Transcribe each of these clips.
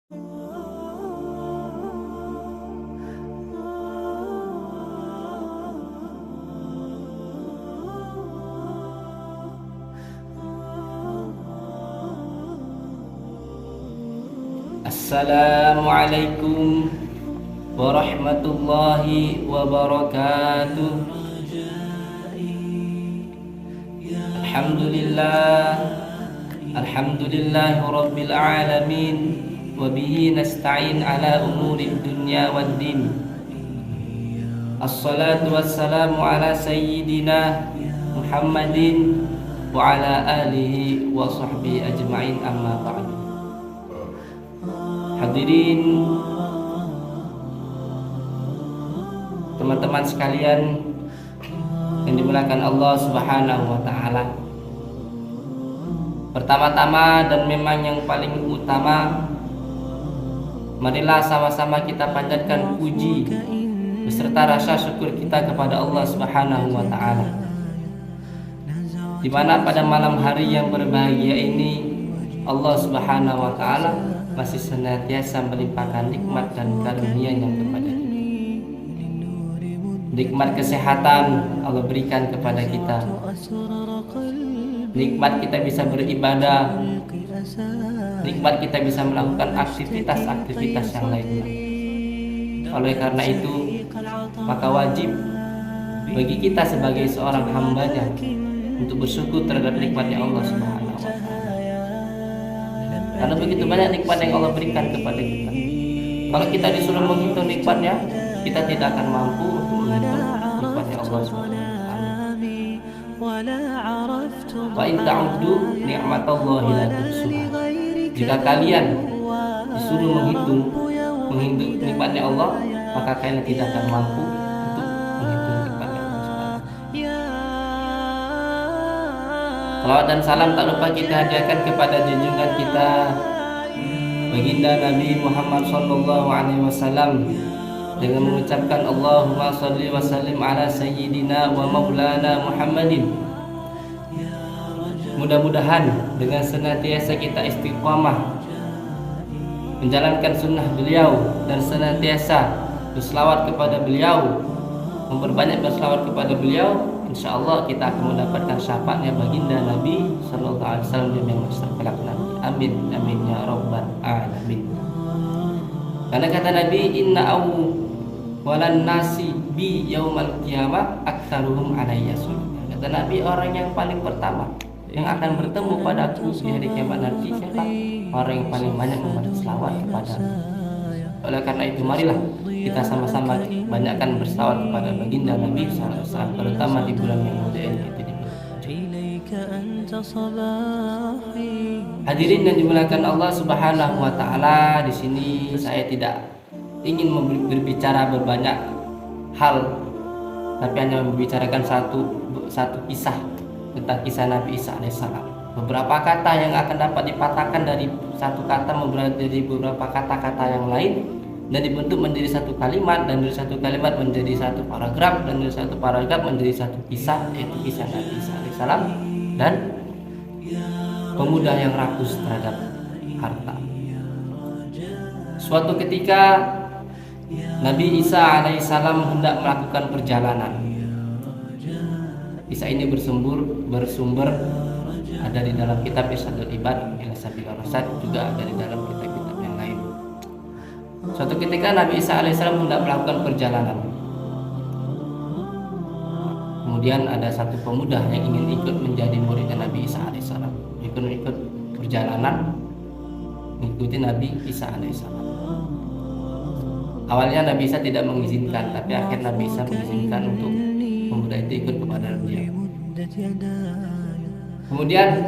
Assalamualaikum warahmatullahi wabarakatuh. Alhamdulillahi rabbil alamin. Wabihi nasta'in ala umuri dunya waddin. Assalatu wassalamu ala sayyidina Muhammadin wa ala alihi wa sahbihi ajma'in, amma ba'du. Hadirin teman-teman sekalian yang dimuliakan Allah Subhanahu wa taala. Pertama-tama dan memang yang paling utama, marilah sama-sama kita panjatkan puji beserta rasa syukur kita kepada Allah Subhanahu wa taala. Di mana pada malam hari yang berbahagia ini Allah Subhanahu wa taala masih senantiasa melimpahkan nikmat dan karunia-Nya kepada kita. Nikmat kesehatan Allah berikan kepada kita. Nikmat kita bisa beribadah. Nikmat kita bisa melakukan aktivitas-aktivitas yang lainnya. Oleh karena itu, maka wajib bagi kita sebagai seorang hamba-Nya untuk bersyukur terhadap nikmatnya Allah Subhanahu wa taala. Karena begitu banyak nikmat yang Allah berikan kepada kita. Kalau kita disuruh menghitung nikmatnya, kita tidak akan mampu untuk menghitung nikmatnya Allah Subhanahu wa taala. Wa in ta'uddu ni'matallahi la tuhsuha. Jika kalian disuruh menghitung nikmatnya Allah, maka kalian tidak akan mampu untuk menghitung nikmatnya Allah Subhanahu wa taala. Salawat dan salam tak lupa kita hadiahkan kepada junjungan kita baginda Nabi Muhammad sallallahu alaihi wasallam dengan mengucapkan Allahumma shalli wa sallim ala sayyidina wa maulana Muhammadin. Mudah-mudahan dengan senantiasa kita istiqamah menjalankan sunnah beliau dan senantiasa berselawat kepada beliau, memperbanyak berselawat kepada beliau, insyaallah kita akan mendapatkan syafaatnya baginda Nabi sallallahu alaihi wasallam di mahsyar kelak nanti. Amin amin ya rabbal alamin. Karena kata Nabi, inna awwalan nasi bi yaumal qiyamah aktsaruhum alayya salat. Kata Nabi, orang yang paling pertama yang akan bertemu padaku di hari kiamat nanti siapa? Orang yang paling banyak membaca selawat kepada. Oleh karena itu, marilah kita sama-sama banyakkan berselawat kepada baginda Nabi sallallahu alaihi wasallam, terutama di bulan yang mulia ini. Hadirin yang dimuliakan Allah Subhanahu wa taala, di sini saya tidak ingin berbicara berbanyak hal, tapi hanya membicarakan satu kisah tentang kisah Nabi Isa alaihissalam. Beberapa kata yang akan dapat dipatahkan dari satu kata menjadi beberapa kata-kata yang lain dan dibentuk menjadi satu kalimat, dan dari satu kalimat menjadi satu paragraf, dan dari satu paragraf menjadi satu kisah, yaitu kisah Nabi Isa alaihissalam dan pemuda yang rakus terhadap harta. Suatu ketika Nabi Isa alaihissalam hendak melakukan perjalanan. Kisah ini bersumber ada di dalam kitab Irsyadul Ibad ila Sabilir Rasyad, juga ada di dalam kitab-kitab yang lain. Suatu ketika Nabi Isa alaihissalam hendak melakukan perjalanan. Kemudian ada satu pemuda yang ingin ikut menjadi muridnya Nabi Isa alaihissalam, ikut perjalanan mengikuti Nabi Isa alaihissalam. Awalnya Nabi Isa tidak mengizinkan, tapi akhirnya Nabi Isa mengizinkan untuk pemuda itu ikut kepada beliau. Kemudian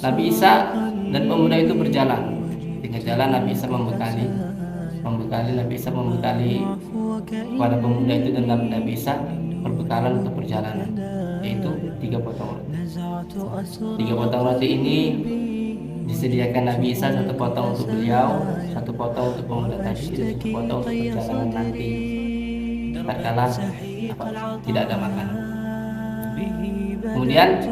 Nabi Isa dan pemuda itu berjalan. Dengan jalan Nabi Isa membekali kepada pemuda itu dan Nabi Isa perbekalan untuk perjalanan, yaitu 3 potong roti. 3 potong roti ini disediakan Nabi Isa, 1 potong untuk beliau, 1 potong untuk pemuda tadi, dan 1 potong untuk perjalanan nanti tatkala tidak ada makanan. Kemudian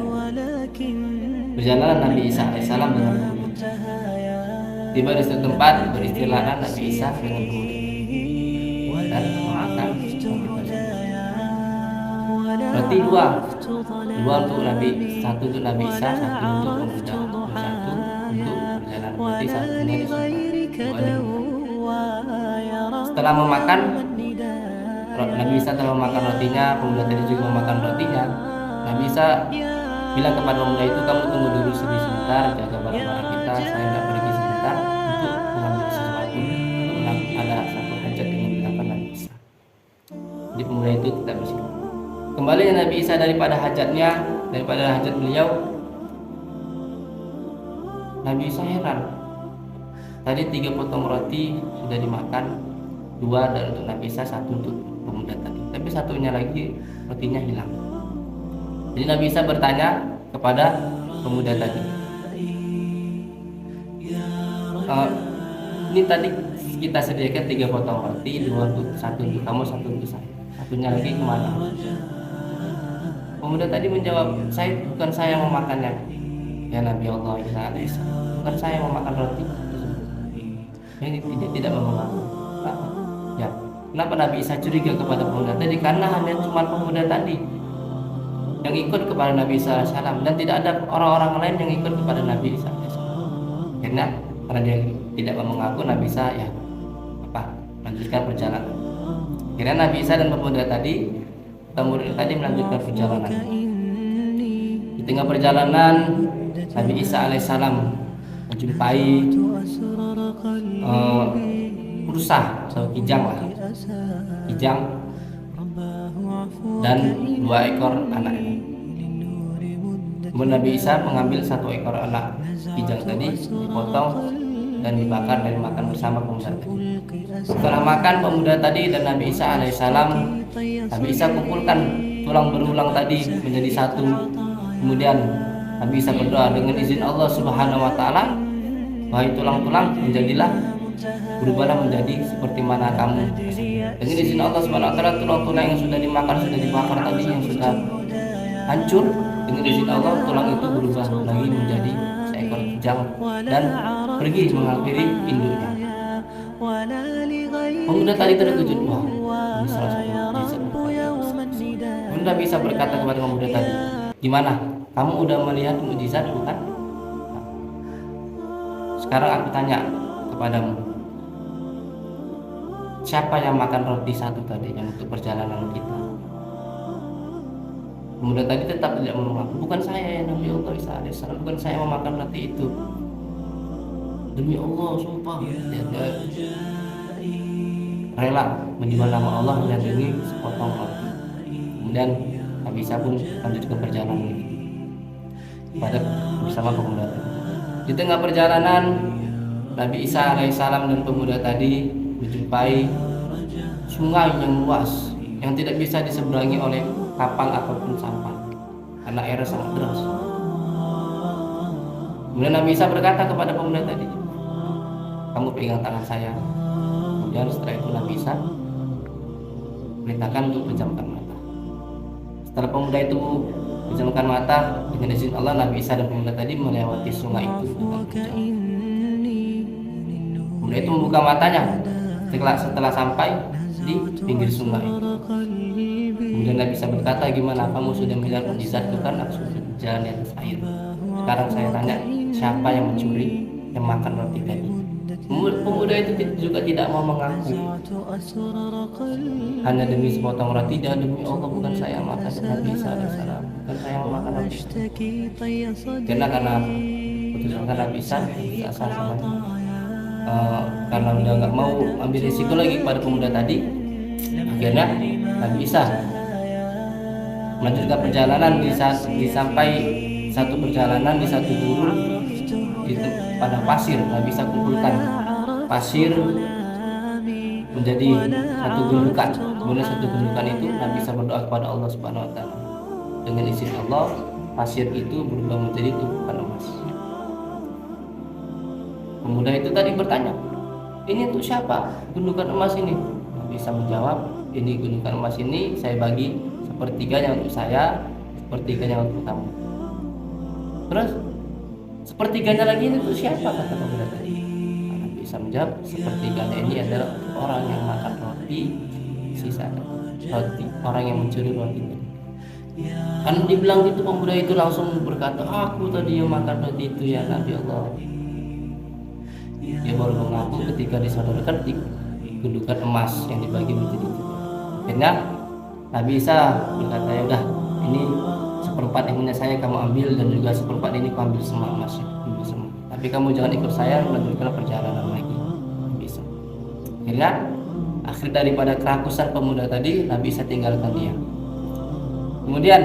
berjalan Nabi Isa alaihissalam dengan pemuda. Tiba di suatu tempat beristilahlah Nabi Isa dengan pemuda dan memakan roti tersebut. Roti dua untuk Nabi, satu untuk Nabi Isa, satu untuk pemuda, satu untuk perjalanan. Berarti satunya disumpah, dua. Setelah memakan, Nabi Isa telah memakan rotinya, pemuda tadi juga memakan rotinya. Nabi Isa bilang kepada pemuda itu, kamu tunggu dulu sebentar, jaga barang-barang kita, saya tidak pergi sebentar untuk mengambil sesuatu, untuk ada satu hajat yang dilakukan Nabi Isa. Jadi pemuda itu tidak bersikap. Kembali Nabi Isa daripada hajat beliau, Nabi Isa heran. Tadi 3 potong roti sudah dimakan, 2 dan untuk Nabi Isa, 1 untuk pemuda tadi. Tapi satunya lagi rotinya hilang. Jadi Nabi Isa bertanya kepada pemuda tadi, ini tadi kita sediakan 3 potong roti, 2 untuk 1 untuk kamu, 1 untuk saya. Satunya lagi kemana? Pemuda tadi menjawab, bukan saya yang memakannya, ya Nabi Allah Isa alaihissalam. Bukan saya yang memakan roti. Ini tidak mengaku. Ya, kenapa Nabi Isa curiga kepada pemuda tadi? Karena hanya cuma pemuda tadi yang ikut kepada Nabi Isa alaihissalam, dan tidak ada orang-orang lain yang ikut kepada Nabi Isa alaihissalam. Karena dia tidak mengaku, Nabi Isa melanjutkan perjalanan. Kira Nabi Isa dan pemuda tadi melanjutkan perjalanan. Di tengah perjalanan, Nabi Isa alaihissalam menjumpai rusa atau kijang dan 2 ekor anaknya. Kemudian Nabi Isa mengambil 1 ekor anak kijang tadi, dipotong dan dibakar dan dimakan bersama pemuda tadi. Setelah makan pemuda tadi dan Nabi Isa alaihissalam, Nabi Isa kumpulkan tulang berulang tadi menjadi 1. Kemudian Nabi Isa berdoa, dengan izin Allah Subhanahu wa taala, wahai tulang-tulang, berubahlah menjadi seperti mana kamu. Dengan izin Allah Subhanahu wa taala, tulang-tulang yang sudah dimakan, sudah dibakar tadi, yang sudah hancur, dengan izin Allah tulang itu berubah lagi menjadi seekor kijang dan pergi menghampiri induknya. Pemuda tadi terkejut, wah, ini salah satu mukjizat. Pemuda bisa berkata kepada pemuda tadi, gimana? Kamu udah melihat mukjizat bukan? Sekarang aku tanya kepadamu, siapa yang makan roti 1 tadi yang untuk perjalanan kita? Pemuda tadi tetap tidak mengaku, bukan saya ya Nabi Allah Isa alaihissalam, bukan saya memakan roti itu. Demi Allah, sumpah, dia rela menjual nama Allah hanya demi sepotong roti. Kemudian Nabi Isa pun lanjutkan perjalanan bersama pemuda tadi. Di tengah perjalanan, Nabi Isa alaihissalam dan pemuda tadi menjumpai sungai yang luas yang tidak bisa diseberangi oleh kapal ataupun sampan karena air sangat deras. Kemudian Nabi Isa berkata kepada pemuda tadi, kamu pegang tangan saya. Kemudian setelah itu Nabi Isa perintahkan untuk pejamkan mata. Setelah pemuda itu pejamkan mata, dengan izin Allah Nabi Isa dan pemuda tadi melewati sungai itu dengan kejam. Pemuda itu membuka matanya setelah sampai di pinggir sungai. Kemudian Nabi Isa berkata, gimana kamu sudah melihat mukjizat itu? Kan aku sudah jalan di atas air. Sekarang saya tanya, siapa yang mencuri, yang makan roti tadi? Pemuda itu juga tidak mau mengaku. Hanya demi sepotong roti, dan demi Allah, bukan saya yang makan. Nabi Isa alaihissalam, bukan saya yang makan roti. Karena putuskan Nabi Isa sama karena udah nggak mau ambil risiko lagi kepada pemuda tadi. Akhirnya Nabi Isa melanjutkan perjalanan sampai satu perjalanan di satu gurun pada pasir. Nabi Isa kumpulkan pasir menjadi satu gundukan. Kemudian satu gundukan itu Nabi Isa berdoa kepada Allah Subhanahu wa taala. Dengan izin Allah, pasir itu berubah menjadi tumpukan emas. Pemuda itu tadi bertanya, ini untuk siapa gundukan emas ini? Nabi Isa menjawab, ini gundukan emas ini saya bagi sepertiganya untuk saya, sepertiganya untuk kamu. Terus sepertiganya lagi itu siapa, kata pemuda tadi? Isa menjawab, sepertiganya ini adalah orang yang makan roti sisa, orang yang mencuri roti tadi. Kan dibilang gitu, pemuda itu langsung berkata, aku tadi yang makan roti itu ya Nabi Allah. Dia baru mengaku ketika disodorkan di gundukan emas yang dibagi menjadi tiga. Akhirnya Nabi Isa berkata, ya udah, ini seperempat yang punya saya kamu ambil, dan juga seperempat ini kamu ambil semua emasnya, ambil semua. Tapi kamu jangan ikut saya melanjutkan perjalanan lagi. Bisa. Akhirnya akhir daripada kerakusan pemuda tadi, Nabi Isa tinggalkan dia. Kemudian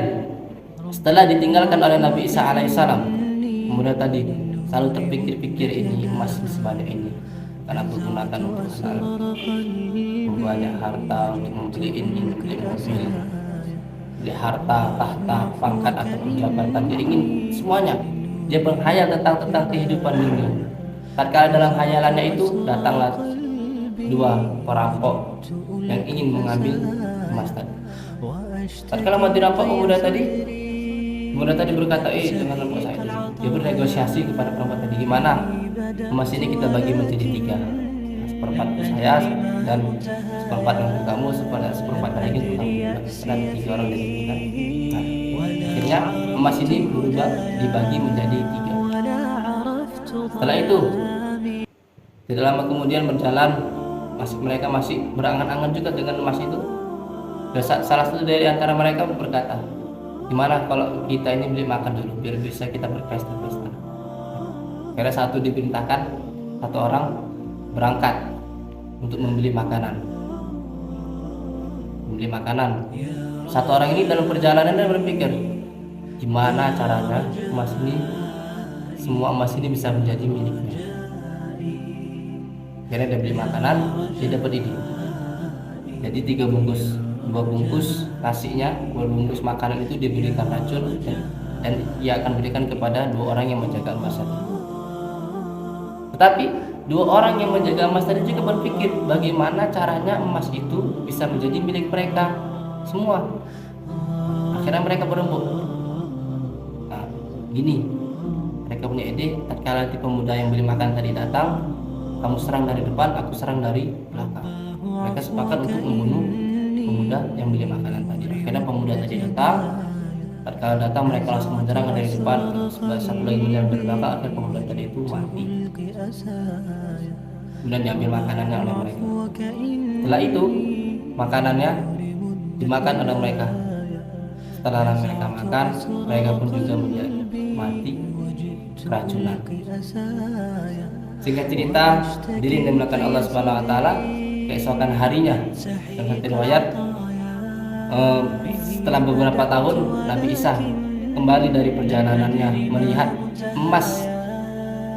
setelah ditinggalkan oleh Nabi Isa alaihissalam, pemuda tadi selalu terpikir-pikir, ini emas sebanyak ini karena aku gunakan untuk banyak harta, untuk membeli ini, membeli mobil, beli harta, tahta, pangkat atau jabatan. Dia ingin semuanya. Dia berkhayal tentang kehidupan dunia. Tatkala dalam khayalannya itu datanglah dua perampok yang ingin mengambil emas tadi. Tatkala mau dirampok pemuda tadi berkata, dengan rampok saya dulu. Dia bernegosiasi kepada perampok tadi, gimana emas ini kita bagi menjadi tiga, seperempat untuk saya dan seperempat untuk kamu, seperempat lagi untuk kamu, dan tiga orang ditentukan. Akhirnya emas ini berubah dibagi menjadi tiga. Setelah itu tidak lama kemudian berjalan, mereka masih berangan-angan juga dengan emas itu. Dan salah satu dari antara mereka berkata, gimana kalau kita ini beli makan dulu biar bisa kita berpesta-pesta. Karena satu diperintahkan, satu orang berangkat untuk membeli makanan. Satu orang ini dalam perjalanan dia berpikir, gimana caranya semua emas ini bisa menjadi miliknya. Akhirnya dia beli makanan, dia dapat ide. Jadi 2 bungkus nasinya, 2 bungkus makanan itu diberikan racun, dan ia akan berikan kepada 2 orang yang menjaga emas tadi. Tetapi 2 orang yang menjaga emas tadi juga berpikir, bagaimana caranya emas itu bisa menjadi milik mereka semua. Akhirnya mereka berembuk. Nah, gini, mereka punya ide. Tatkala pemuda yang beli makan tadi datang, kamu serang dari depan, aku serang dari belakang. Mereka sepakat untuk membunuh pemuda yang beli makanan tadi. Akhirnya pemuda tadi datang. Tatkala datang, mereka langsung menyerang dari depan, satu lagi menyerang dari belakang. Akhirnya pemuda tadi itu mati. Kemudian diambil makanannya oleh mereka. Setelah itu makanannya dimakan oleh mereka. Setelah mereka makan, mereka pun juga mati keracunan. Singkat cerita, diri yang dimulakan Allah Subhanahu Wa Taala, keesokan harinya, dalam satu riwayat, setelah beberapa tahun Nabi Isa kembali dari perjalanannya, melihat emas,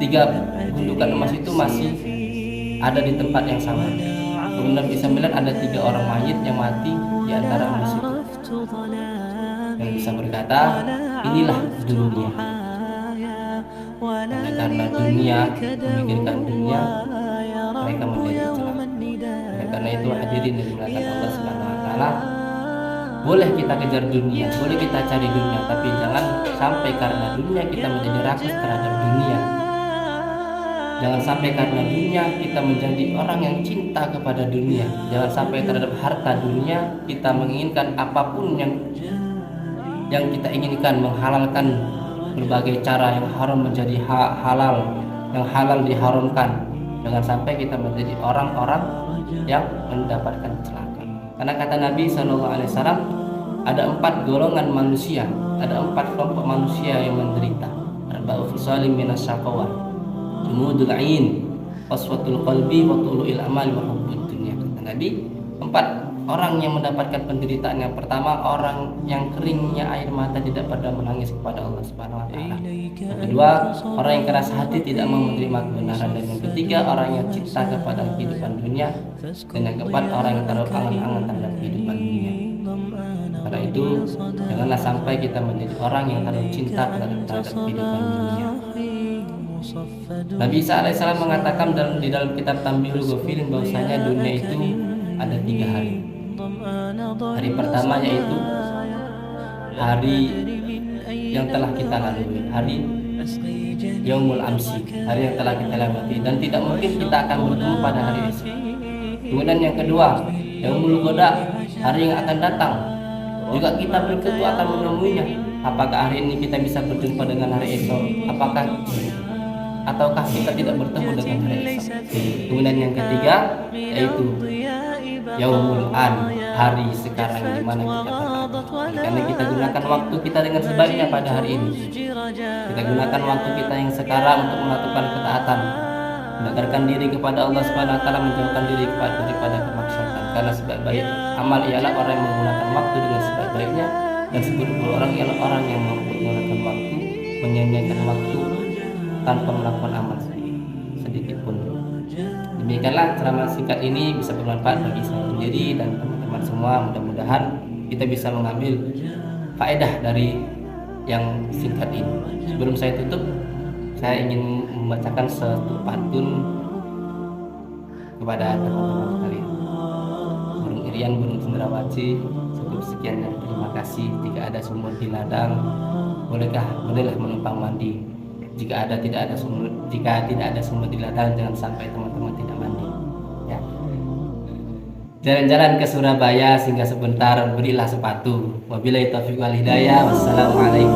3 gundukan emas itu masih ada di tempat yang sama. Kemudian Nabi Isa melihat ada 3 orang mayit yang mati di antara emas itu. Yang bisa berkata, inilah dunia. Karena dunia, memikirkan dunia, mereka menjadi celaka. Karena itu hadirin yang dimuliakan Allah Subhanahu Wa Taala, boleh kita kejar dunia, boleh kita cari dunia, tapi jangan sampai karena dunia kita menjadi rakus terhadap dunia. Jangan sampai karena dunia kita menjadi orang yang cinta kepada dunia. Jangan sampai terhadap harta dunia kita menginginkan apapun yang kita inginkan, menghalalkan berbagai cara yang haram menjadi halal, yang halal diharamkan. Jangan sampai kita menjadi orang-orang yang mendapatkan celaka. Karena kata Nabi SAW, ada 4 golongan manusia, ada 4 kelompok manusia yang menderita. Arba'u khisalin minas syaqawah, jumudul ain, qaswatul qalbi, wa tulu'il amal, wa hubbud dunya. Kata Nabi, 4 orang yang mendapatkan penderitaan. Yang pertama, orang yang keringnya air mata tidak pada menangis kepada Allah Subhanahu Wa Taala. Yang kedua, orang yang keras hati tidak mau menerima kebenaran. Dan yang ketiga, orang yang cinta kepada kehidupan dunia. Dan yang keempat, orang yang taruh angan-angan terhadap kehidupan dunia. Karena itu, janganlah sampai kita menjadi orang yang taruh cinta terhadap kehidupan dunia. Nabi Isa alaihissalam mengatakan di dalam kitab Tambihul Ghafilin bahwasanya dunia itu ada 3 hari. Hari pertama yaitu hari yang telah kita lalui, hari yaumul amsi, hari yang telah kita lewati, dan tidak mungkin kita akan bertemu pada hari esok. Kemudian yang kedua, yaumul goda, hari yang akan datang, juga kita belum tentu akan menemuinya. Apakah hari ini kita bisa berjumpa dengan hari esok? Ataukah kita tidak bertemu dengan hari esok? Kemudian yang ketiga, yaitu yaumul an, hari sekarang di mana kita berada. Karena kita gunakan waktu kita dengan sebaiknya pada hari ini. Kita gunakan waktu kita yang sekarang untuk melakukan ketaatan, mendekatkan diri kepada Allah Subhanahu wa taala, menjauhkan diri daripada kemaksiatan. Karena sebaik-baik amal ialah orang yang menggunakan waktu dengan sebaik-baiknya, dan seburuk-buruk orang ialah orang yang menggunakan waktu, menyia-nyiakan waktu tanpa melakukan amal sedikit pun. Demikianlah ceramah singkat ini bisa bermanfaat bagi saya sendiri dan teman-teman semua. Mudah-mudahan kita bisa mengambil faedah dari yang singkat ini. Sebelum saya tutup, saya ingin membacakan satu pantun kepada teman-teman sekalian. Burung Irian, burung cenderawasih, cukup sekian dan terima kasih. Jika ada sumur di ladang, bolehlah menumpang mandi. Jika tidak ada sumur di ladang, jangan sampai teman-teman tidak mandi. Ya. Jalan-jalan ke Surabaya, singgah sebentar, berilah sepatu. Wabillahi taufiq wal hidayah. Wassalamualaikum